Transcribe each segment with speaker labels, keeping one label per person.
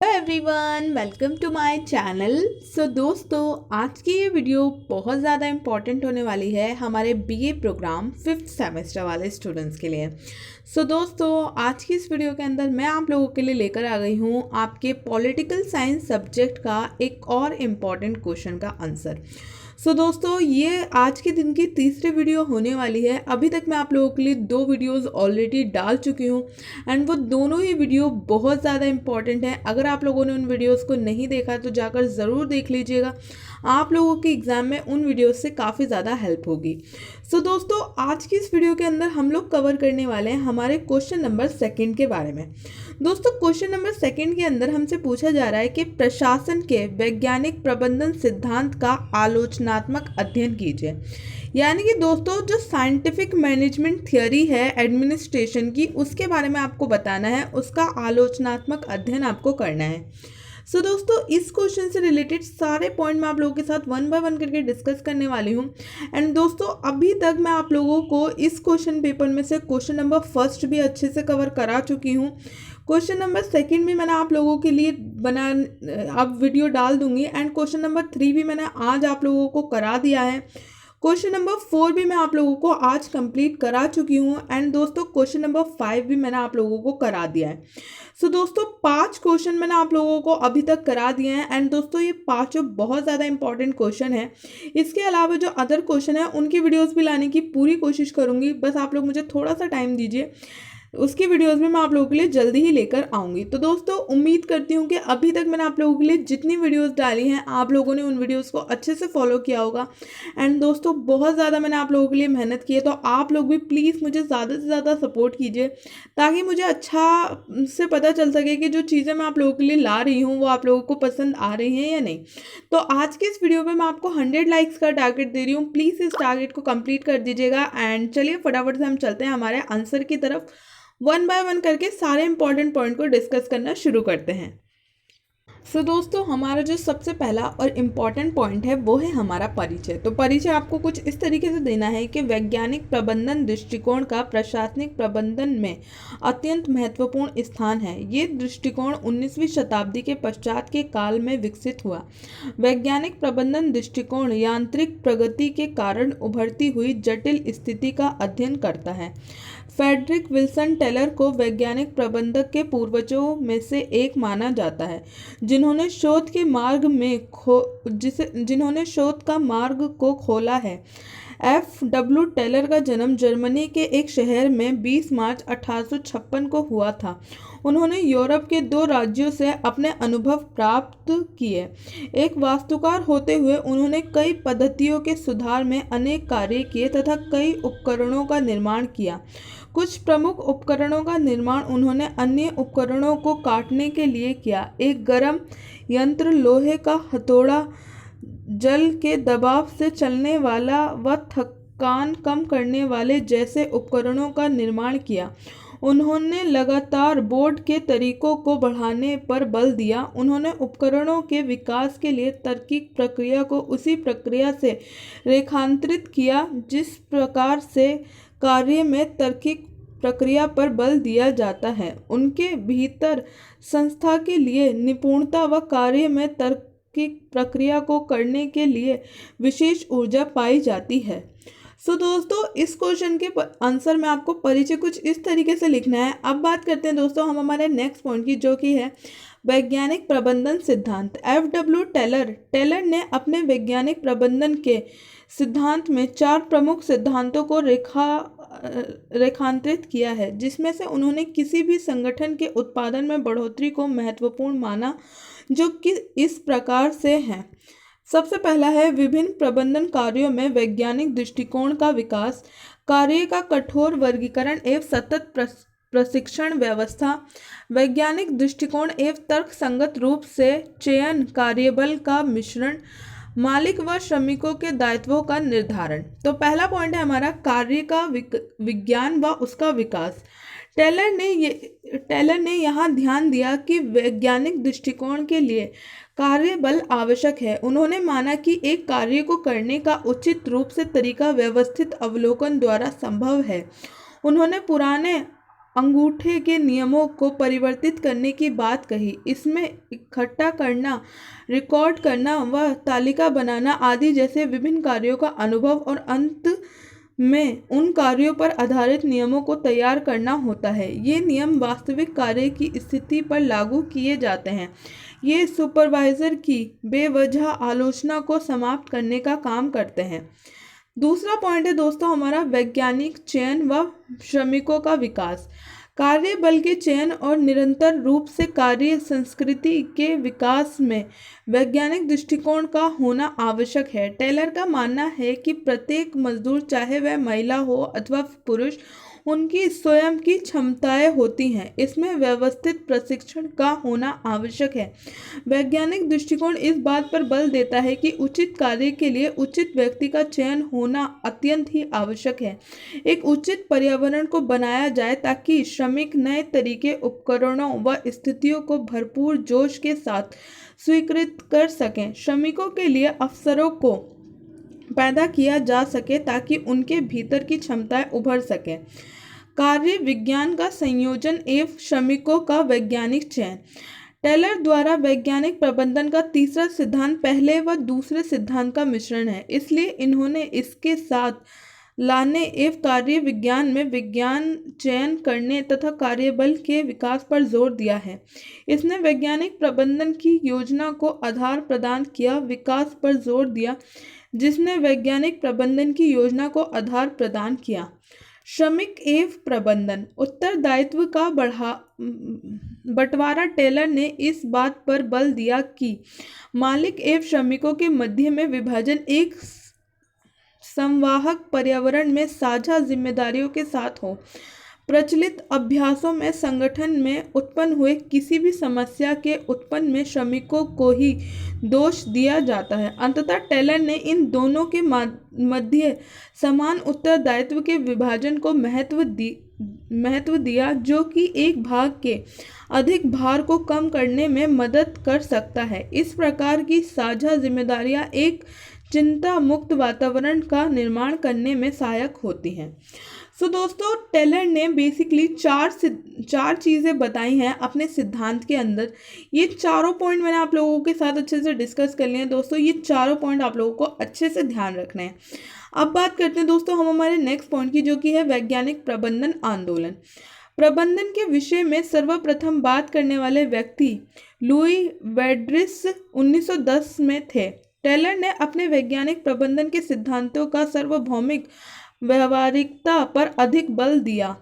Speaker 1: Hello everyone, welcome to my channel. दोस्तों, आज की ये वीडियो बहुत ज़्यादा इम्पॉर्टेंट होने वाली है हमारे बीए प्रोग्राम 5th सेमेस्टर वाले स्टूडेंट्स के लिए। दोस्तों, आज की इस वीडियो के अंदर मैं आप लोगों के लिए लेकर आ गई हूँ आपके पॉलिटिकल साइंस सब्जेक्ट का एक और इम्पॉर्टेंट क्वेश्चन का आंसर। दोस्तों, ये आज के दिन की तीसरी वीडियो होने वाली है। अभी तक मैं आप लोगों के लिए 2 वीडियोस ऑलरेडी डाल चुकी हूँ एंड वो दोनों ही वीडियो बहुत ज़्यादा इंपॉर्टेंट है। अगर आप लोगों ने उन वीडियोस को नहीं देखा तो जाकर ज़रूर देख लीजिएगा, आप लोगों के एग्ज़ाम में उन वीडियोस से काफ़ी ज़्यादा हेल्प होगी। दोस्तों, आज की इस वीडियो के अंदर हम लोग कवर करने वाले हैं हमारे क्वेश्चन नंबर 2 के बारे में। दोस्तों, क्वेश्चन नंबर 2 के अंदर हमसे पूछा जा रहा है कि प्रशासन के वैज्ञानिक प्रबंधन सिद्धांत का आलोचनात्मक अध्ययन कीजिए। यानी कि दोस्तों, जो साइंटिफिक मैनेजमेंट थियोरी है एडमिनिस्ट्रेशन की, उसके बारे में आपको बताना है, उसका आलोचनात्मक अध्ययन आपको करना है। दोस्तों, इस क्वेश्चन से रिलेटेड सारे पॉइंट मैं आप लोगों के साथ वन बाय वन करके डिस्कस करने वाली हूँ। एंड दोस्तों, अभी तक मैं आप लोगों को इस क्वेश्चन पेपर में से क्वेश्चन नंबर 1 भी अच्छे से कवर करा चुकी हूँ। क्वेश्चन नंबर 2 भी मैंने आप लोगों के लिए अब वीडियो डाल दूंगी एंड क्वेश्चन नंबर 3 भी मैंने आज आप लोगों को करा दिया है। क्वेश्चन नंबर 4 भी मैं आप लोगों को आज कंप्लीट करा चुकी हूँ एंड दोस्तों, क्वेश्चन नंबर 5 भी मैंने आप लोगों को करा दिया है। दोस्तों, 5 क्वेश्चन मैंने आप लोगों को अभी तक करा दिए हैं एंड दोस्तों, ये पांचों बहुत ज़्यादा इंपॉर्टेंट क्वेश्चन है। इसके अलावा जो अदर क्वेश्चन है उनकी वीडियोस भी लाने की पूरी कोशिश करूँगी, बस आप लोग मुझे थोड़ा सा टाइम दीजिए, उसकी वीडियोस भी मैं आप लोगों के लिए जल्दी ही लेकर आऊँगी। तो दोस्तों, उम्मीद करती हूँ कि अभी तक मैंने आप लोगों के लिए जितनी वीडियोस डाली हैं आप लोगों ने उन वीडियोस को अच्छे से फॉलो किया होगा। एंड दोस्तों, बहुत ज़्यादा मैंने आप लोगों के लिए मेहनत की है, तो आप लोग भी प्लीज़ मुझे ज़्यादा से ज़्यादा सपोर्ट कीजिए ताकि मुझे अच्छा से पता चल सके कि जो चीज़ें मैं आप लोगों के लिए ला रही हूँ वो आप लोगों को पसंद आ रही हैं या नहीं। तो आज के इस वीडियो में मैं आपको 100 लाइक्स का टारगेट दे रही हूँ, प्लीज़ इस टारगेट को कंप्लीट कर दीजिएगा। एंड चलिए फटाफट से हम चलते हैं हमारे आंसर की तरफ, वन बाय वन करके सारे इंपॉर्टेंट पॉइंट को डिस्कस करना शुरू करते हैं। दोस्तों, हमारा जो सबसे पहला और इम्पॉर्टेंट पॉइंट है वो है हमारा परिचय। तो परिचय आपको कुछ इस तरीके से देना है कि वैज्ञानिक प्रबंधन दृष्टिकोण का प्रशासनिक प्रबंधन में अत्यंत महत्वपूर्ण स्थान है। ये दृष्टिकोण 19वीं शताब्दी के पश्चात के काल में विकसित हुआ। वैज्ञानिक प्रबंधन दृष्टिकोण यांत्रिक प्रगति के कारण उभरती हुई जटिल स्थिति का अध्ययन करता है। फ्रेडरिक विल्सन टेलर को वैज्ञानिक प्रबंधक के पूर्वजों में से एक माना जाता है, जिन्होंने शोध का मार्ग को खोला है। F.W. टेलर का जन्म जर्मनी के एक शहर में 20 मार्च 1856 को हुआ था। उन्होंने यूरोप के 2 राज्यों से अपने अनुभव प्राप्त किए। एक वास्तुकार होते हुए उन्होंने कई पद्धतियों के सुधार में अनेक कार्य किए तथा कई उपकरणों का निर्माण किया। कुछ प्रमुख उपकरणों का निर्माण उन्होंने अन्य उपकरणों को काटने के लिए किया। एक गर्म यंत्र, लोहे का हथौड़ा, जल के दबाव से चलने वाला व थकान कम करने वाले जैसे उपकरणों का निर्माण किया। उन्होंने लगातार बोर्ड के तरीकों को बढ़ाने पर बल दिया। उन्होंने उपकरणों के विकास के लिए तार्किक प्रक्रिया को उसी प्रक्रिया से रेखांतरित किया जिस प्रकार से कार्य में तार्किक प्रक्रिया पर बल दिया जाता है। उनके भीतर संस्था के लिए निपुणता व कार्य में तार्किक प्रक्रिया को करने के लिए विशेष ऊर्जा पाई जाती है। दोस्तों, इस क्वेश्चन के आंसर में आपको परिचय कुछ इस तरीके से लिखना है। अब बात करते हैं दोस्तों हम हमारे नेक्स्ट पॉइंट की, जो कि है वैज्ञानिक प्रबंधन सिद्धांत। F.W. टेलर ने अपने वैज्ञानिक प्रबंधन के सिद्धांत में 4 प्रमुख सिद्धांतों को रेखांकित किया है, जिसमें से उन्होंने किसी भी संगठन के उत्पादन में बढ़ोतरी को महत्वपूर्ण माना, जो कि इस प्रकार से हैं। सबसे पहला है विभिन्न प्रबंधन कार्यों में वैज्ञानिक दृष्टिकोण का विकास, कार्य का कठोर वर्गीकरण एवं सतत प्रशिक्षण व्यवस्था, वैज्ञानिक दृष्टिकोण एवं तर्कसंगत रूप से चयन, कार्यबल का मिश्रण, मालिक व श्रमिकों के दायित्वों का निर्धारण। तो पहला पॉइंट है हमारा कार्य का विज्ञान व उसका विकास। टेलर ने यहाँ ध्यान दिया कि वैज्ञानिक दृष्टिकोण के लिए कार्यबल आवश्यक है। उन्होंने माना कि एक कार्य को करने का उचित रूप से तरीका व्यवस्थित अवलोकन द्वारा संभव है। उन्होंने पुराने अंगूठे के नियमों को परिवर्तित करने की बात कही। इसमें इकट्ठा करना, रिकॉर्ड करना व तालिका बनाना आदि जैसे विभिन्न कार्यों का अनुभव और अंत में उन कार्यों पर आधारित नियमों को तैयार करना होता है। ये नियम वास्तविक कार्य की स्थिति पर लागू किए जाते हैं। ये सुपरवाइजर की बेवजह आलोचना को समाप्त करने का काम करते हैं। दूसरा पॉइंट है दोस्तों हमारा वैज्ञानिक चयन व श्रमिकों का विकास। कार्य बल के चयन और निरंतर रूप से कार्य संस्कृति के विकास में वैज्ञानिक दृष्टिकोण का होना आवश्यक है। टेलर का मानना है कि प्रत्येक मजदूर, चाहे वह महिला हो अथवा पुरुष, उनकी स्वयं की क्षमताएं होती हैं। इसमें व्यवस्थित प्रशिक्षण का होना आवश्यक है। वैज्ञानिक दृष्टिकोण इस बात पर बल देता है कि उचित कार्य के लिए उचित व्यक्ति का चयन होना अत्यंत ही आवश्यक है। एक उचित पर्यावरण को बनाया जाए ताकि श्रमिक नए तरीके, उपकरणों व स्थितियों को भरपूर जोश के साथ स्वीकृत कर सकें। श्रमिकों के लिए अवसरों को पैदा किया जा सके ताकि उनके भीतर की क्षमताएं उभर सकें। कार्य विज्ञान का संयोजन एवं श्रमिकों का वैज्ञानिक चयन। टेलर द्वारा वैज्ञानिक प्रबंधन का तीसरा सिद्धांत पहले व दूसरे सिद्धांत का मिश्रण है, इसलिए इन्होंने इसके साथ लाने एवं कार्य विज्ञान में विज्ञान चयन करने तथा कार्यबल के विकास पर जोर दिया है। इसने वैज्ञानिक प्रबंधन की योजना को आधार प्रदान किया, विकास पर जोर दिया, जिसने वैज्ञानिक प्रबंधन की योजना को आधार प्रदान किया। श्रमिक एवं प्रबंधन उत्तरदायित्व का बंटवारा। टेलर ने इस बात पर बल दिया कि मालिक एवं श्रमिकों के मध्य में विभाजन एक संवाहक पर्यावरण में साझा जिम्मेदारियों के साथ हो। प्रचलित अभ्यासों में संगठन में उत्पन्न हुए किसी भी समस्या के उत्पन्न में श्रमिकों को ही दोष दिया जाता है। अंततः टेलर ने इन दोनों के मध्य समान उत्तरदायित्व के विभाजन को महत्व दिया, जो कि एक भाग के अधिक भार को कम करने में मदद कर सकता है। इस प्रकार की साझा जिम्मेदारियां एक चिंता मुक्त वातावरण का निर्माण करने में सहायक होती हैं। दोस्तों टेलर ने बेसिकली चार चीज़ें बताई हैं अपने सिद्धांत के अंदर। ये चारों पॉइंट मैंने आप लोगों के साथ अच्छे से डिस्कस कर लिए हैं दोस्तों। ये चारों पॉइंट आप लोगों को अच्छे से ध्यान रखने हैं। अब बात करते हैं दोस्तों हम हमारे नेक्स्ट पॉइंट की, जो कि है वैज्ञानिक प्रबंधन आंदोलन। प्रबंधन के विषय में सर्वप्रथम बात करने वाले व्यक्ति लुई वेड्रिस 1910 में थे। टेलर ने अपने वैज्ञानिक प्रबंधन के सिद्धांतों का सार्वभौमिक व्यवहारिकता पर अधिक बल दिया।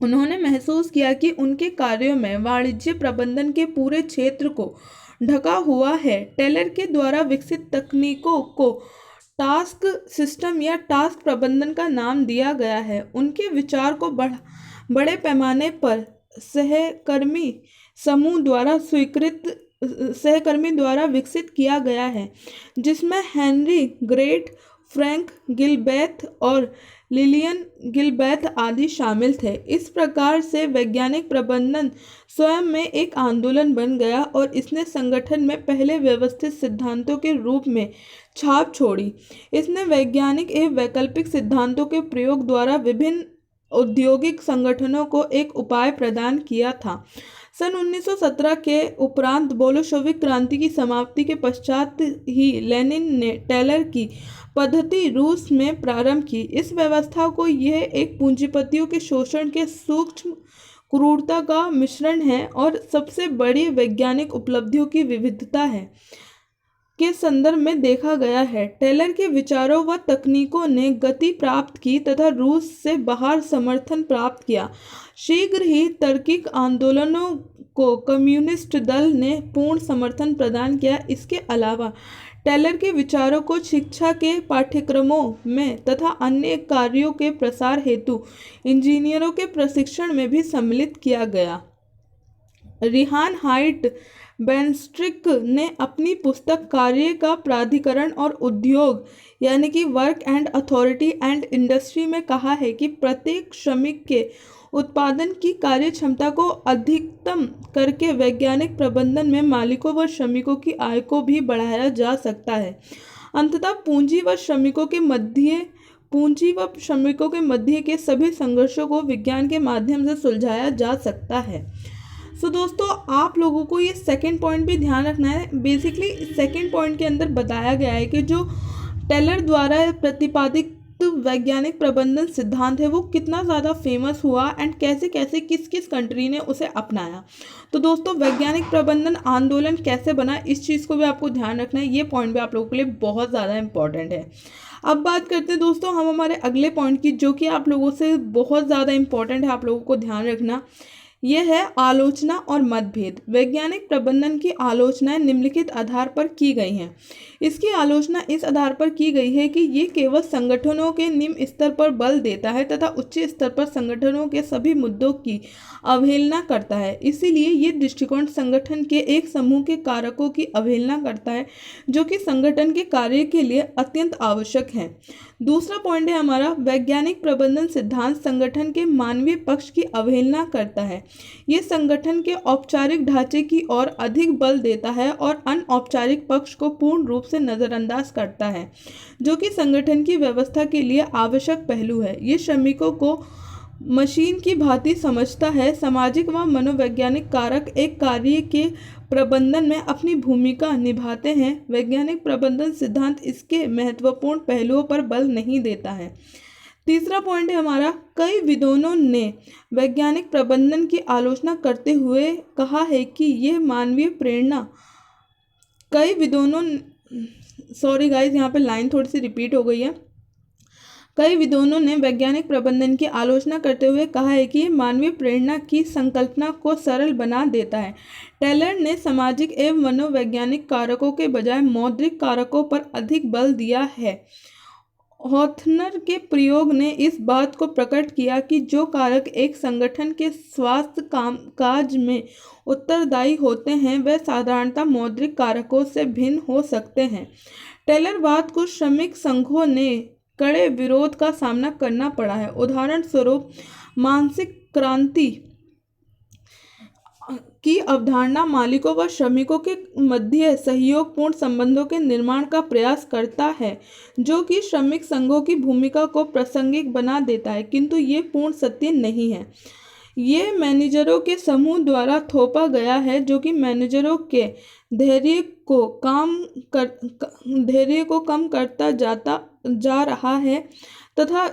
Speaker 1: उन्होंने महसूस किया कि उनके कार्यों में वाणिज्य प्रबंधन के पूरे क्षेत्र को ढका हुआ है। टेलर के द्वारा विकसित तकनीकों को टास्क सिस्टम या टास्क प्रबंधन का नाम दिया गया है। उनके विचार को बड़े पैमाने पर सहकर्मी द्वारा विकसित किया गया है, जिसमें हेनरी ग्रेट, फ्रैंक गिलबैथ और लिलियन गिलबैथ आदि शामिल थे। इस प्रकार से वैज्ञानिक प्रबंधन स्वयं में एक आंदोलन बन गया और इसने संगठन में पहले व्यवस्थित सिद्धांतों के रूप में छाप छोड़ी। इसने वैज्ञानिक एवं वैकल्पिक सिद्धांतों के प्रयोग द्वारा विभिन्न औद्योगिक संगठनों को एक उपाय प्रदान किया था। सन 1917 के उपरांत बोल्शेविक क्रांति की समाप्ति के पश्चात ही लेनिन ने टेलर की पद्धति रूस में प्रारंभ की। इस व्यवस्था को यह एक पूंजीपतियों के शोषण के सूक्ष्म क्रूरता का मिश्रण है और सबसे बड़ी वैज्ञानिक उपलब्धियों की विविधता है के संदर्भ में देखा गया है। टेलर के विचारों व तकनीकों ने गति प्राप्त की तथा रूस से बाहर समर्थन प्राप्त किया। शीघ्र ही तार्किक आंदोलनों को कम्युनिस्ट दल ने पूर्ण समर्थन प्रदान किया। इसके अलावा टेलर के विचारों को शिक्षा के पाठ्यक्रमों में तथा अन्य कार्यों के प्रसार हेतु इंजीनियरों के प्रशिक्षण में भी सम्मिलित किया गया। रिहान हाइट बेंस्ट्रिक ने अपनी पुस्तक कार्य का प्राधिकरण और उद्योग यानी कि work and authority and industry में कहा है कि प्रत्येक श्रमिक के उत्पादन की कार्य क्षमता को अधिकतम करके वैज्ञानिक प्रबंधन में मालिकों व श्रमिकों की आय को भी बढ़ाया जा सकता है। अंततः पूंजी व श्रमिकों के मध्य पूंजी व श्रमिकों के मध्य के सभी संघर्षों को विज्ञान के माध्यम से सुलझाया जा सकता है। सो दोस्तों, आप लोगों को ये सेकंड पॉइंट भी ध्यान रखना है। बेसिकली सेकंड पॉइंट के अंदर बताया गया है कि जो टेलर द्वारा प्रतिपादित वैज्ञानिक प्रबंधन सिद्धांत है वो कितना ज़्यादा फेमस हुआ एंड कैसे कैसे किस किस कंट्री ने उसे अपनाया। तो दोस्तों, वैज्ञानिक प्रबंधन आंदोलन कैसे बना, इस चीज़ को भी आपको ध्यान रखना है। ये पॉइंट भी आप लोगों के लिए बहुत ज़्यादा इंपॉर्टेंट है। अब बात करते हैं दोस्तों हम हमारे अगले पॉइंट की, जो कि आप लोगों से बहुत ज़्यादा इंपॉर्टेंट है, आप लोगों को ध्यान रखना। यह है आलोचना और मतभेद। वैज्ञानिक प्रबंधन की आलोचनाएं निम्नलिखित आधार पर की गई हैं। इसकी आलोचना इस आधार पर की गई है कि ये केवल संगठनों के निम्न स्तर पर बल देता है तथा उच्च स्तर पर संगठनों के सभी मुद्दों की अवहेलना करता है। इसीलिए ये दृष्टिकोण संगठन के एक समूह के कारकों की अवहेलना करता है जो कि संगठन के कार्य के लिए अत्यंत आवश्यक है। दूसरा पॉइंट है हमारा, वैज्ञानिक प्रबंधन सिद्धांत संगठन के मानवीय पक्ष की अवहेलना करता है। ये संगठन के औपचारिक ढांचे की ओर अधिक बल देता है और अनौपचारिक पक्ष को पूर्ण रूप से नज़रअंदाज करता है, जो कि संगठन की व्यवस्था के लिए आवश्यक पहलू है। ये श्रमिकों को मशीन की भांति समझता है। सामाजिक व मनोवैज्ञानिक कारक एक कार्य के प्रबंधन में अपनी भूमिका निभाते हैं। वैज्ञानिक प्रबंधन सिद्धांत इसके महत्वपूर्ण पहलुओं पर बल नहीं देता है। तीसरा पॉइंट है हमारा, कई विद्वानों ने वैज्ञानिक प्रबंधन की आलोचना करते हुए कहा है कि यह मानवीय प्रेरणा कई विद्वानों सॉरी गाइस, यहाँ पे लाइन थोड़ी सी रिपीट हो गई है। कई विद्वानों ने वैज्ञानिक प्रबंधन की आलोचना करते हुए कहा है कि मानवीय प्रेरणा की संकल्पना को सरल बना देता है। टेलर ने सामाजिक एवं मनोवैज्ञानिक कारकों के बजाय मौद्रिक कारकों पर अधिक बल दिया है। हॉथनर के प्रयोग ने इस बात को प्रकट किया कि जो कारक एक संगठन के स्वास्थ्य कामकाज में उत्तरदायी होते हैं वह साधारणतः मौद्रिक कारकों से भिन्न हो सकते हैं। टेलरवाद को श्रमिक संघों ने कड़े विरोध का सामना करना पड़ा है। उदाहरण स्वरूप मानसिक क्रांति की अवधारणा मालिकों व श्रमिकों के मध्य सहयोगपूर्ण संबंधों के निर्माण का प्रयास करता है, जो कि श्रमिक संघों की भूमिका को प्रासंगिक बना देता है, किंतु ये पूर्ण सत्य नहीं है। ये मैनेजरों के समूह द्वारा थोपा गया है, जो कि मैनेजरों के धैर्य को कम करता जा रहा है तथा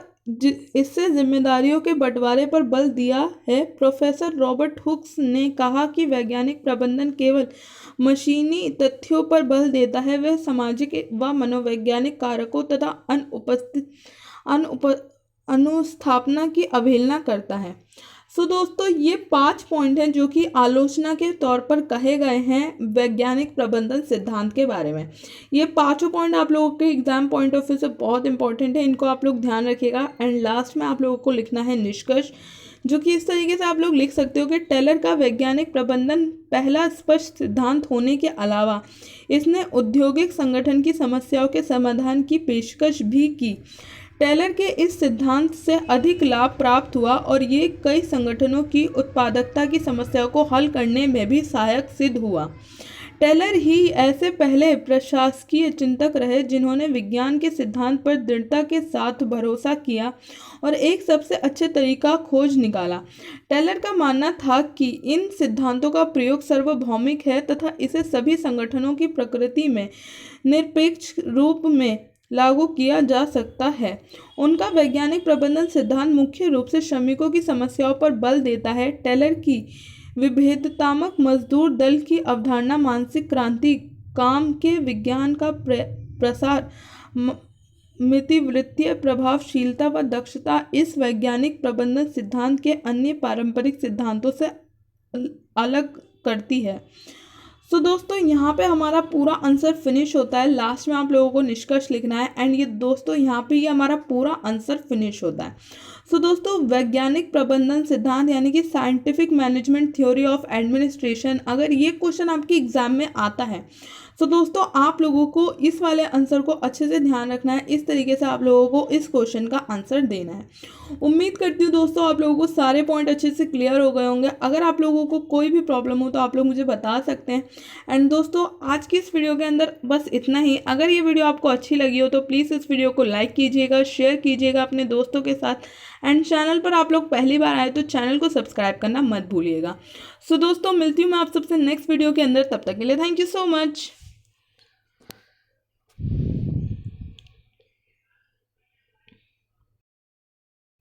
Speaker 1: इससे जिम्मेदारियों के बंटवारे पर बल दिया है। प्रोफेसर रॉबर्ट हुक्स ने कहा कि वैज्ञानिक प्रबंधन केवल मशीनी तथ्यों पर बल देता है, वह सामाजिक व मनोवैज्ञानिक कारकों तथा अनुस्थापना की अवहेलना करता है। सो दोस्तों, ये 5 पॉइंट हैं जो कि आलोचना के तौर पर कहे गए हैं वैज्ञानिक प्रबंधन सिद्धांत के बारे में। ये 5 पॉइंट आप लोगों के एग्जाम पॉइंट ऑफ व्यू से बहुत इंपॉर्टेंट है, इनको आप लोग ध्यान रखिएगा। एंड लास्ट में आप लोगों को लिखना है निष्कर्ष, जो कि इस तरीके से आप लोग लिख सकते हो कि टेलर का वैज्ञानिक प्रबंधन पहला स्पष्ट सिद्धांत होने के अलावा इसने औद्योगिक संगठन की समस्याओं के समाधान की पेशकश भी की। टेलर के इस सिद्धांत से अधिक लाभ प्राप्त हुआ और ये कई संगठनों की उत्पादकता की समस्याओं को हल करने में भी सहायक सिद्ध हुआ। टेलर ही ऐसे पहले प्रशासकीय चिंतक रहे जिन्होंने विज्ञान के सिद्धांत पर दृढ़ता के साथ भरोसा किया और एक सबसे अच्छे तरीका खोज निकाला। टेलर का मानना था कि इन सिद्धांतों का प्रयोग सार्वभौमिक है तथा इसे सभी संगठनों की प्रकृति में निरपेक्ष रूप में लागू किया जा सकता है। उनका वैज्ञानिक प्रबंधन सिद्धांत मुख्य रूप से श्रमिकों की समस्याओं पर बल देता है। टेलर की विभेदतात्मक मजदूर दल की अवधारणा, मानसिक क्रांति, काम के विज्ञान का प्रसार, मितिवृत्तीय प्रभावशीलता व दक्षता इस वैज्ञानिक प्रबंधन सिद्धांत के अन्य पारंपरिक सिद्धांतों से अलग करती है। सो दोस्तों, यहाँ पे हमारा पूरा आंसर फिनिश होता है। लास्ट में आप लोगों को निष्कर्ष लिखना है एंड ये दोस्तों यहाँ पे ये हमारा पूरा आंसर फिनिश होता है। सो दोस्तों, वैज्ञानिक प्रबंधन सिद्धांत यानी कि scientific management theory of administration, अगर ये क्वेश्चन आपके एग्जाम में आता है सो दोस्तों आप लोगों को इस वाले आंसर को अच्छे से ध्यान रखना है, इस तरीके से आप लोगों को इस क्वेश्चन का आंसर देना है। उम्मीद करती हूँ दोस्तों आप लोगों को सारे पॉइंट अच्छे से क्लियर हो गए होंगे। अगर आप लोगों को कोई भी प्रॉब्लम हो तो आप लोग मुझे बता सकते हैं। एंड दोस्तों आज की इस वीडियो के अंदर बस इतना ही। अगर ये वीडियो आपको अच्छी लगी हो तो प्लीज़ इस वीडियो को लाइक कीजिएगा, शेयर कीजिएगा अपने दोस्तों के साथ। एंड चैनल पर आप लोग पहली बार आए तो चैनल को सब्सक्राइब करना मत भूलिएगा। सो दोस्तों मिलती हूँ मैं आप सबसे नेक्स्ट वीडियो के अंदर, तब तक के लिए थैंक यू सो मच।